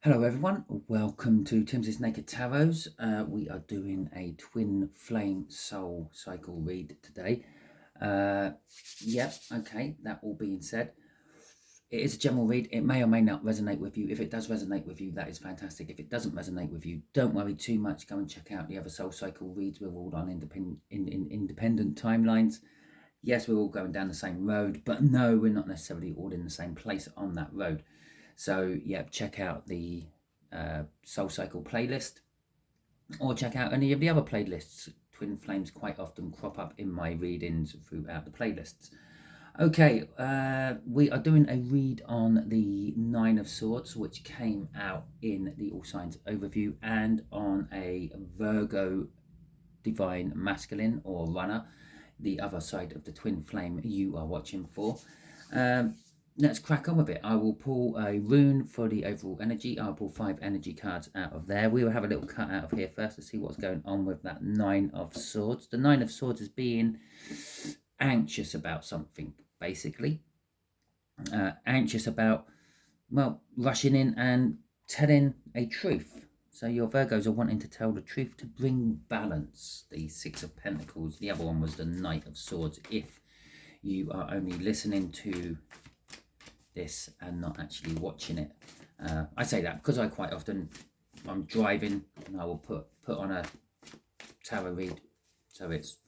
Hello everyone, welcome to Timsy Naked Tarots. We are doing a twin flame soul cycle read today. Okay, that all being said, it is a general read. It may or may not resonate with you. If it does resonate with you, that is fantastic. If it doesn't resonate with you, don't worry too much. Go and check out the other soul cycle reads. We're all on independent timelines. Yes, we're all going down the same road, but no, we're not necessarily all in the same place on that road. So yeah, check out the Soul Cycle playlist, or check out any of the other playlists. Twin flames quite often crop up in my readings throughout the playlists. Okay, we are doing a read on the Nine of Swords, which came out in the All Signs overview, and on a Virgo Divine Masculine or Runner, the other side of the twin flame you are watching for. Let's crack on with it. I will pull a rune for the overall energy. I'll pull 5 energy cards out of there. We will have a little cut out of here first to see what's going on with that Nine of Swords. The Nine of Swords is being anxious about something, basically. Anxious about, well, rushing in and telling a truth. So your Virgos are wanting to tell the truth to bring balance. The Six of Pentacles. The other one was the Knight of Swords. If you are only listening to this and not actually watching it. I say that because I quite often, I'm driving and I will put on a tarot read, so it's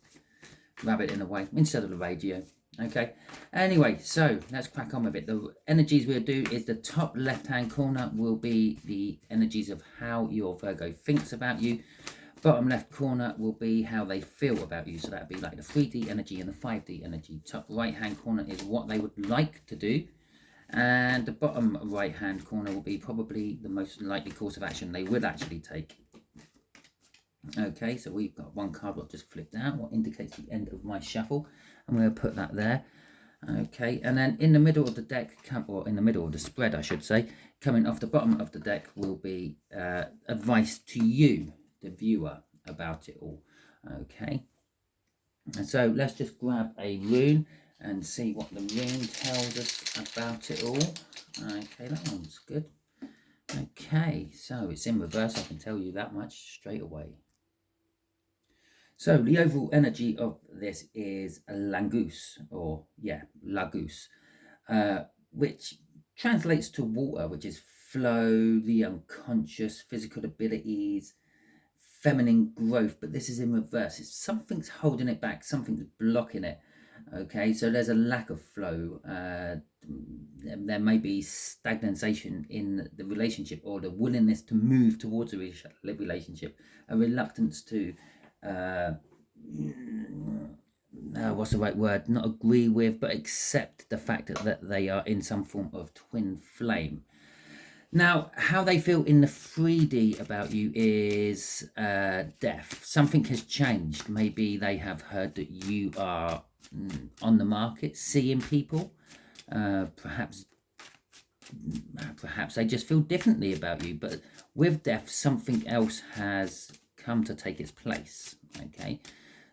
rabbit in the way instead of the radio. Okay, anyway, so let's crack on with it. The energies we'll do is the top left hand corner will be the energies of how your Virgo thinks about you. Bottom left corner will be how they feel about you. So that'd be like the 3D energy and the 5D energy. Top right hand corner is what they would like to do. And the bottom right hand corner will be probably the most likely course of action they would actually take. Okay, so we've got one card what just flipped out, what indicates the end of my shuffle. I'm going to put that there. Okay, and then in the middle of the deck, or in the middle of the spread I should say, coming off the bottom of the deck will be advice to you, the viewer, about it all. Okay, and so let's just grab a rune and see what the rune tells us about it all. Okay, that one's good. Okay, so it's in reverse, I can tell you that much straight away. So the overall energy of this is a langoose, or lagoose, which translates to water, which is flow, the unconscious, physical abilities, feminine growth, but this is in reverse. It's something's holding it back, something's blocking it. Okay, so there's a lack of flow. There may be stagnation in the relationship, or the willingness to move towards a relationship, a reluctance to what's the right word, not agree with, but accept the fact that they are in some form of twin flame. Now, how they feel in the 3D about you is deaf. Something has changed. Maybe they have heard that you are on the market, seeing people. Perhaps they just feel differently about you. But with death, something else has come to take its place. Okay,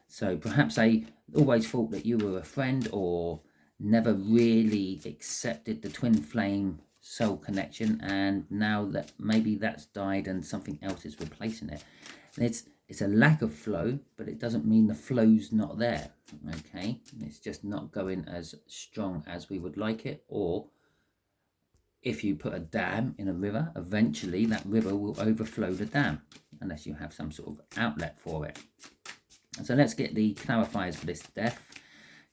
so perhaps they always thought that you were a friend, or never really accepted the twin flame soul connection, and now that maybe that's died and something else is replacing it. And it's a lack of flow, but it doesn't mean the flow's not there. Okay, it's just not going as strong as we would like it. Or if you put a dam in a river, eventually that river will overflow the dam unless you have some sort of outlet for it. So let's get the clarifiers for this death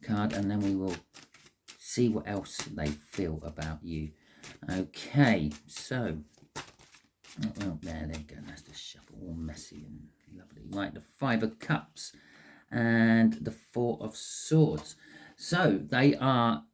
card, and then we will see what else they feel about you. Okay, so there they go. That's the shuffle, all messy and lovely. Right, the 5 of Cups and the 4 of Swords. So they are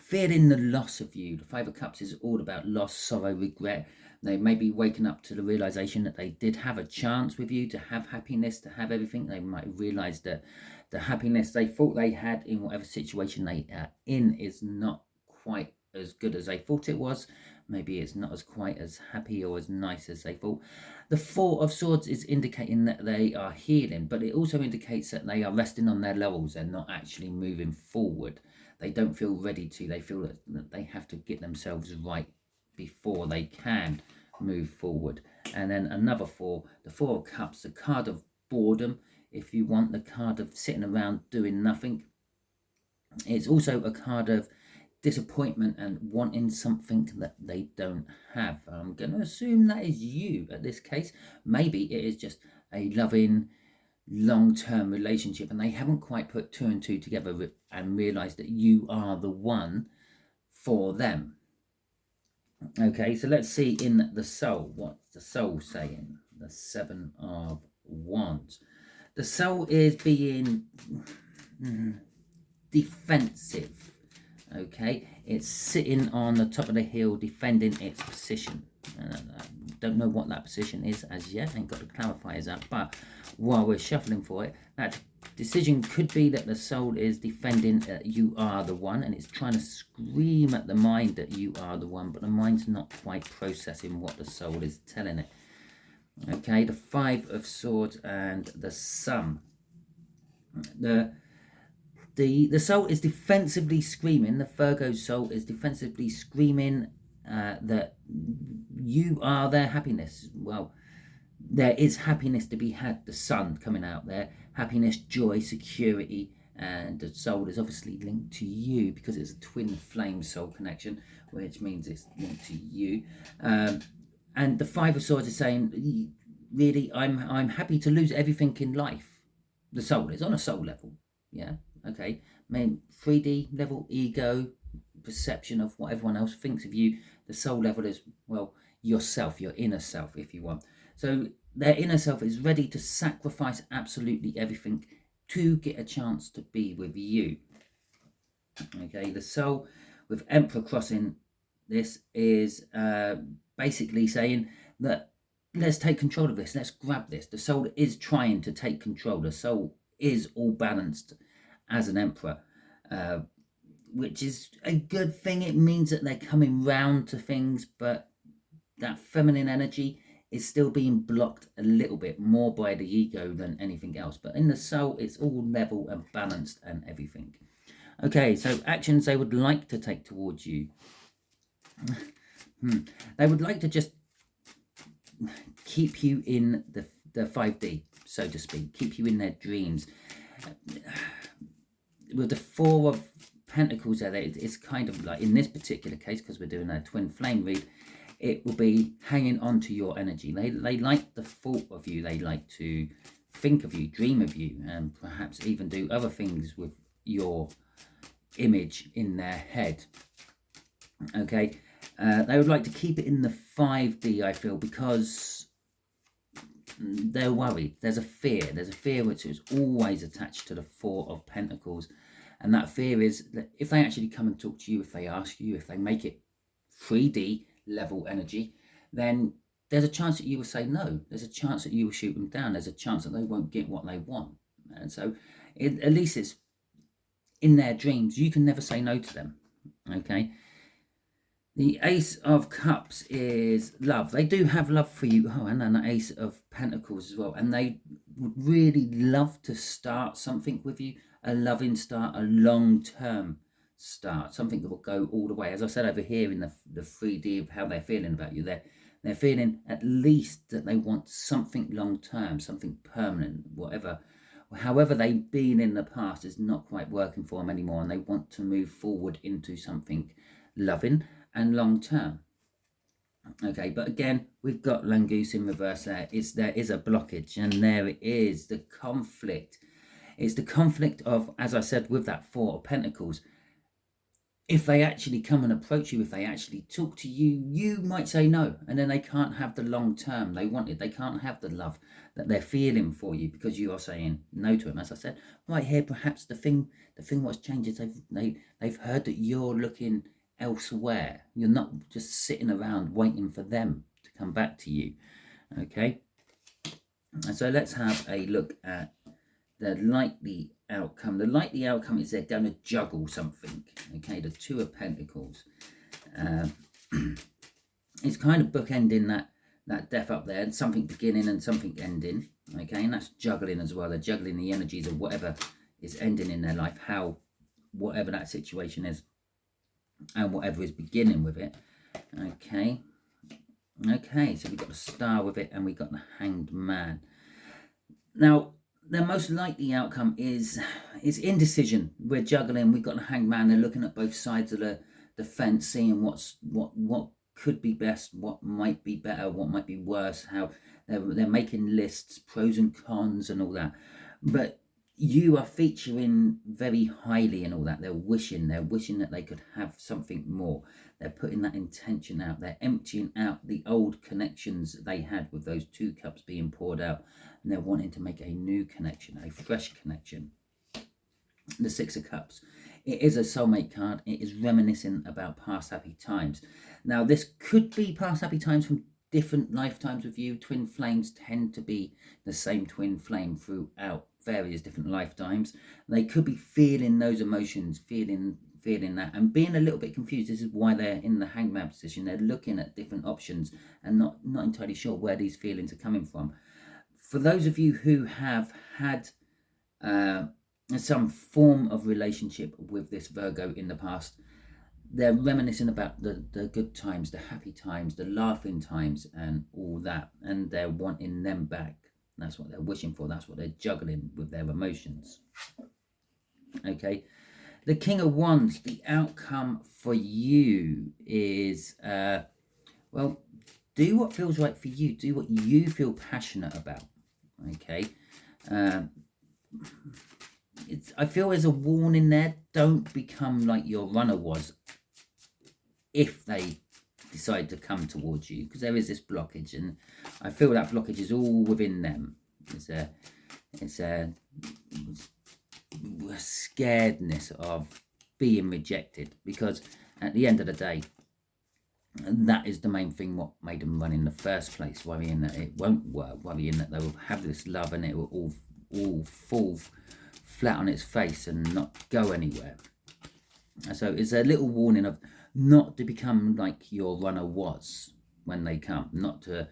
feeling the loss of you. The 5 of Cups is all about loss, sorrow, regret. They may be waking up to the realization that they did have a chance with you to have happiness, to have everything. They might have realized that the happiness they thought they had in whatever situation they are in is not quite as good as they thought it was. Maybe it's not as quite as happy or as nice as they thought. The 4 of Swords is indicating that they are healing, but it also indicates that they are resting on their laurels and not actually moving forward. They don't feel ready to. They feel that they have to get themselves right before they can move forward. And then another 4, the 4 of Cups, the card of boredom, if you want, the card of sitting around doing nothing. It's also a card of disappointment and wanting something that they don't have. I'm going to assume that is you at this case. Maybe it is just a loving, long-term relationship and they haven't quite put 2 and 2 together and realized that you are the one for them. Okay, so let's see in the soul. What's the soul saying? The 7 of Wands. The soul is being defensive. Okay, it's sitting on the top of the hill defending its position. I don't know what that position is as yet, ain't got the clarifiers up, but while we're shuffling for it, that decision could be that the soul is defending you are the one, and it's trying to scream at the mind that you are the one, but the mind's not quite processing what the soul is telling it. Okay, the 5 of Swords and the Sun. The soul is defensively screaming, the Virgo soul is defensively screaming that you are their happiness. Well, there is happiness to be had, the sun coming out there, happiness, joy, security, and the soul is obviously linked to you because it's a twin flame soul connection, which means it's linked to you. And the 5 of Swords is saying, really, I'm happy to lose everything in life. The soul is on a soul level, yeah. Okay, I mean 3D level, ego, perception of what everyone else thinks of you. The soul level is, well, yourself, your inner self, if you want. So their inner self is ready to sacrifice absolutely everything to get a chance to be with you. Okay, the soul with Emperor crossing this is basically saying that let's take control of this, let's grab this. The soul is trying to take control. The soul is all balanced as an Emperor, which is a good thing. It means that they're coming round to things, but that feminine energy is still being blocked a little bit more by the ego than anything else. But in the soul, it's all level and balanced and everything. Okay, so actions they would like to take towards you. They would like to just keep you in the 5D, so to speak, keep you in their dreams. With the 4 of Pentacles there, it's kind of like, in this particular case, because we're doing a twin flame read, it will be hanging on to your energy. They like the thought of you. They like to think of you, dream of you, and perhaps even do other things with your image in their head. Okay, they would like to keep it in the 5D, I feel, because they're worried. There's a fear which is always attached to the 4 of Pentacles, and that fear is that if they actually come and talk to you, if they ask you, if they make it 3D level energy, then there's a chance that you will say no. There's a chance that you will shoot them down. There's a chance that they won't get what they want. And so at least it's in their dreams. You can never say no to them. Okay, the Ace of Cups is love. They do have love for you. Oh, and then the Ace of Pentacles as well. And they would really love to start something with you, a loving start, a long-term start, something that will go all the way. As I said over here in the 3D of how they're feeling about you, they're feeling at least that they want something long-term, something permanent, whatever. However they've been in the past is not quite working for them anymore, and they want to move forward into something loving and long term. Okay, but again, we've got Langoose in reverse there. There is a blockage, and there it is, the conflict. It's the conflict of, as I said, with that 4 of Pentacles. If they actually come and approach you, if they actually talk to you, you might say no, and then they can't have the long term they wanted. They can't have the love that they're feeling for you because you are saying no to them. As I said, right here, perhaps the thing what's changed is they've heard that you're looking elsewhere. You're not just sitting around waiting for them to come back to you. Okay, and so let's have a look at the likely outcome. The likely outcome is they're going to juggle something. Okay, the 2 of Pentacles. It's kind of bookending that death up there, and something beginning and something ending. Okay, and that's juggling as well. They're juggling the energies of whatever is ending in their life, whatever that situation is, and whatever is beginning with it. Okay, Okay, so we've got the Star with it, and we've got the Hanged Man. Now, the most likely outcome is indecision. We're juggling. We've got the Hanged Man. They're looking at both sides of the fence, seeing what could be best, what might be better, what might be worse. How they're making lists, pros and cons, and all that. But you are featuring very highly in all that. They're wishing that they could have something more. They're putting that intention out. They're emptying out the old connections that they had with those 2 cups being poured out, and they're wanting to make a new connection, a fresh connection. The 6 of Cups. It is a soulmate card. It is reminiscing about past happy times. Now, this could be past happy times from different lifetimes with you. Twin flames tend to be the same twin flame throughout various different lifetimes. They could be feeling those emotions, feeling that, and being a little bit confused. This is why they're in the hangman position. They're looking at different options and not entirely sure where these feelings are coming from. For those of you who have had some form of relationship with this Virgo in the past, they're reminiscing about the good times, the happy times, the laughing times, and all that, and they're wanting them back. That's what they're wishing for. That's what they're juggling with their emotions. Okay, the King of Wands. The outcome for you is well, do what feels right for you. Do what you feel passionate about. Okay. I feel there's a warning there. Don't become like your runner was if they decide to come towards you, because there is this blockage, and I feel that blockage is all within them. It's a scaredness of being rejected, because at the end of the day, that is the main thing what made them run in the first place, worrying that it won't work, worrying that they will have this love and it will all fall flat on its face and not go anywhere. So it's a little warning of not to become like your runner was when they come, not to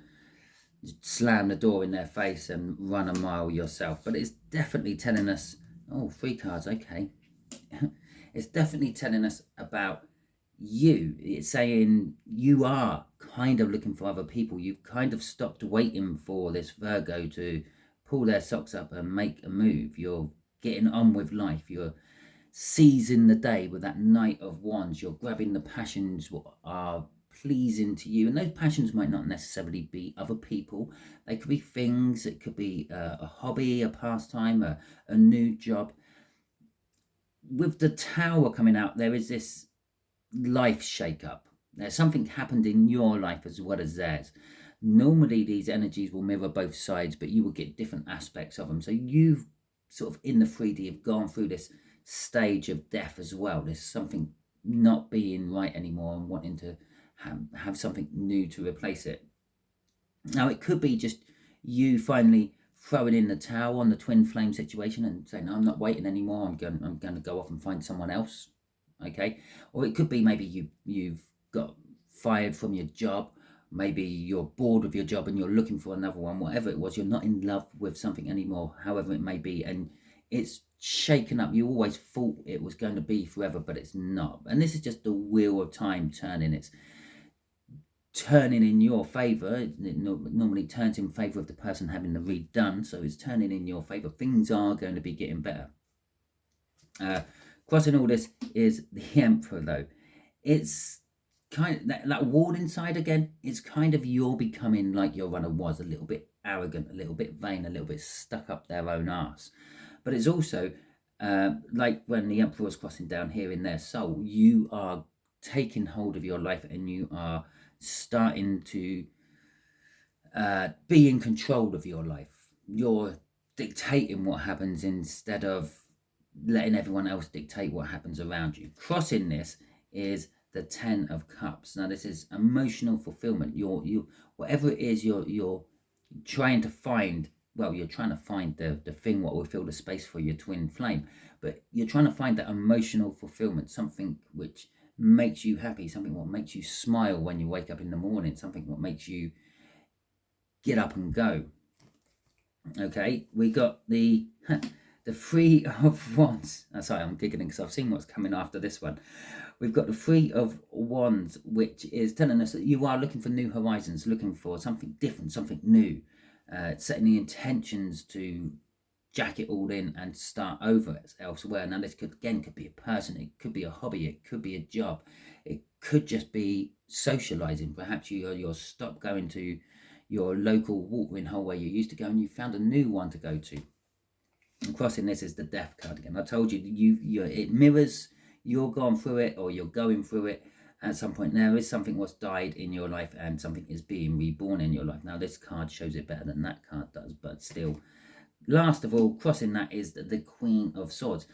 slam the door in their face and run a mile yourself. But it's definitely telling us, oh, 3 cards, okay. It's definitely telling us about you. It's saying you are kind of looking for other people. You've kind of stopped waiting for this Virgo to pull their socks up and make a move. You're getting on with life. You're seizing the day with that Knight of Wands. You're grabbing the passions what are pleasing to you, and those passions might not necessarily be other people. They could be things. It could be a hobby, a pastime, a new job. With the Tower coming out, there is this life shake-up. There's something happened in your life as well as theirs. Normally these energies will mirror both sides, but you will get different aspects of them. So you've sort of in the 3D have gone through this stage of death as well. There's something not being right anymore and wanting to have something new to replace it. Now it could be just you finally throwing in the towel on the twin flame situation and saying, I'm not waiting anymore, I'm going to go off and find someone else. Okay, or it could be maybe you've got fired from your job, maybe you're bored of your job and you're looking for another one. Whatever it was, you're not in love with something anymore, however it may be, and it's shaken up. You always thought it was going to be forever, but it's not. And this is just the wheel of time turning. It's turning in your favor. It normally turns in favor of the person having the read done, so it's turning in your favor. Things are going to be getting better. Crossing all this is the Emperor, though. It's kind of that warning side again. It's kind of you're becoming like your runner was, a little bit arrogant, a little bit vain, a little bit stuck up their own arse. But it's also like when the Emperor was crossing down here in their soul, you are taking hold of your life and you are starting to be in control of your life. You're dictating what happens instead of letting everyone else dictate what happens around you. Crossing this is the 10 of Cups. Now this is emotional fulfillment. You whatever it is you're trying to find. Well, you're trying to find the thing what will fill the space for your twin flame, but you're trying to find that emotional fulfillment, something which makes you happy, something what makes you smile when you wake up in the morning, something what makes you get up and go. Okay, we got the the Three of Wands. Oh, sorry, I'm giggling because I've seen what's coming after this one. We've got the Three of Wands, which is telling us that you are looking for new horizons, looking for something different, something new, setting the intentions to jack it all in and start over elsewhere. Now, this could be a person, it could be a hobby, it could be a job, it could just be socializing. Perhaps you're stopped going to your local watering hole where you used to go and you found a new one to go to. And crossing this is the Death card again. I told you, it mirrors you're gone through it or you're going through it at some point. There is something what's died in your life and something is being reborn in your life. Now, this card shows it better than that card does, but still. Last of all, crossing that is the Queen of Swords.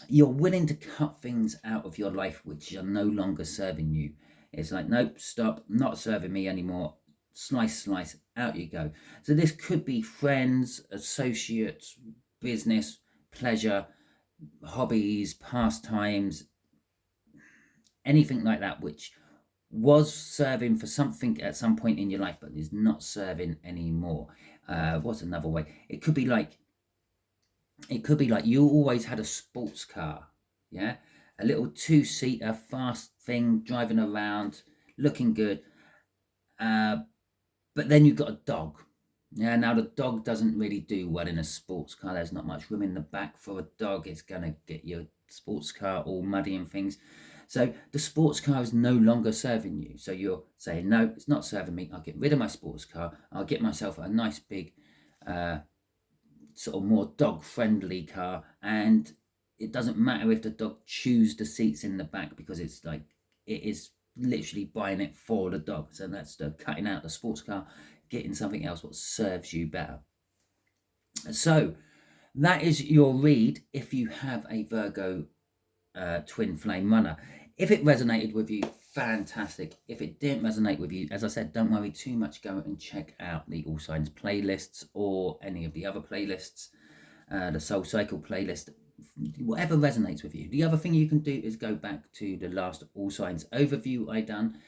You're willing to cut things out of your life which are no longer serving you. It's like, nope, stop, not serving me anymore. Slice, slice, out you go. So this could be friends, associates, business, pleasure, hobbies, pastimes, anything like that which was serving for something at some point in your life but is not serving anymore. What's another way? It could be like you always had a sports car, yeah, a little two-seater fast thing, driving around, looking good, but then you've got a dog. Yeah, now the dog doesn't really do well in a sports car. There's not much room in the back for a dog. It's going to get your sports car all muddy and things. So the sports car is no longer serving you. So you're saying, no, it's not serving me. I'll get rid of my sports car. I'll get myself a nice big, sort of more dog-friendly car. And it doesn't matter if the dog chews the seats in the back, because it's like, it is literally buying it for the dog. So that's the cutting out the sports car, getting something else what serves you better. So that is your read if you have a Virgo twin flame runner. If it resonated with you, fantastic. If it didn't resonate with you, as I said, don't worry too much. Go and check out the All Signs playlists or any of the other playlists, the Soul Cycle playlist, whatever resonates with you. The other thing you can do is go back to the last All Signs overview I done.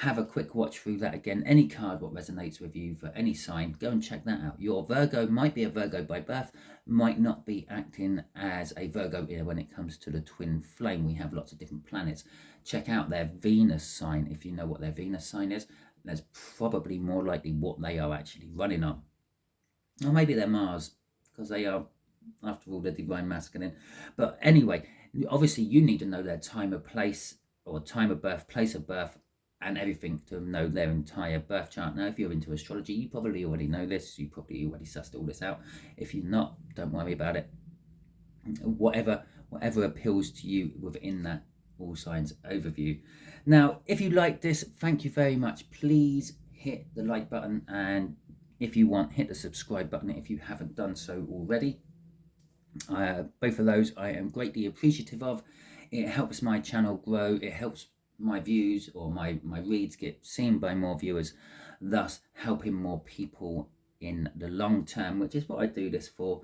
Have a quick watch through that again. Any card what resonates with you for any sign, go and check that out. Your Virgo might be a Virgo by birth, might not be acting as a Virgo here when it comes to the twin flame. We have lots of different planets. Check out their Venus sign. If you know what their Venus sign is, that's probably more likely what they are actually running on. Or maybe they're Mars, because they are, after all, the divine masculine. But anyway, obviously you need to know their time of place, or time of birth, place of birth, and everything to know their entire birth chart. Now, if you're into astrology, you probably already know this. You probably already sussed all this out. If you're not, don't worry about it. Whatever appeals to you within that All Signs overview. Now, if you like this, thank you very much. Please hit the like button, and if you want, hit the subscribe button if you haven't done so already. Both of those I am greatly appreciative of. It helps my channel grow. It helps my views or my reads get seen by more viewers, thus helping more people in the long term, which is what I do this for.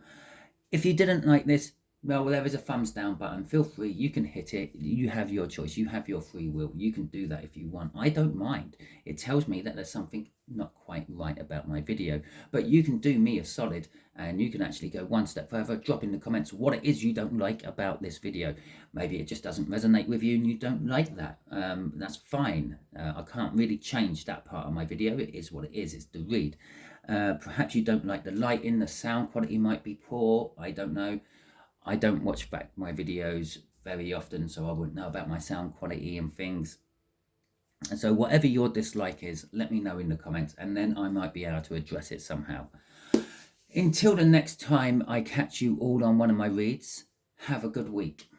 If you didn't like this, well, there is a thumbs down button. Feel free, you can hit it. You have your choice, you have your free will. You can do that if you want. I don't mind. It tells me that there's something not quite right about my video, but you can do me a solid and you can actually go one step further. Drop in the comments what it is you don't like about this video. Maybe it just doesn't resonate with you and you don't like that. That's fine. I can't really change that part of my video. It is what it is. It's the read. Perhaps you don't like the lighting, the sound quality might be poor. I don't know. I don't watch back my videos very often, so I wouldn't know about my sound quality and things. And so whatever your dislike is, let me know in the comments, and then I might be able to address it somehow. Until the next time I catch you all on one of my reads, have a good week.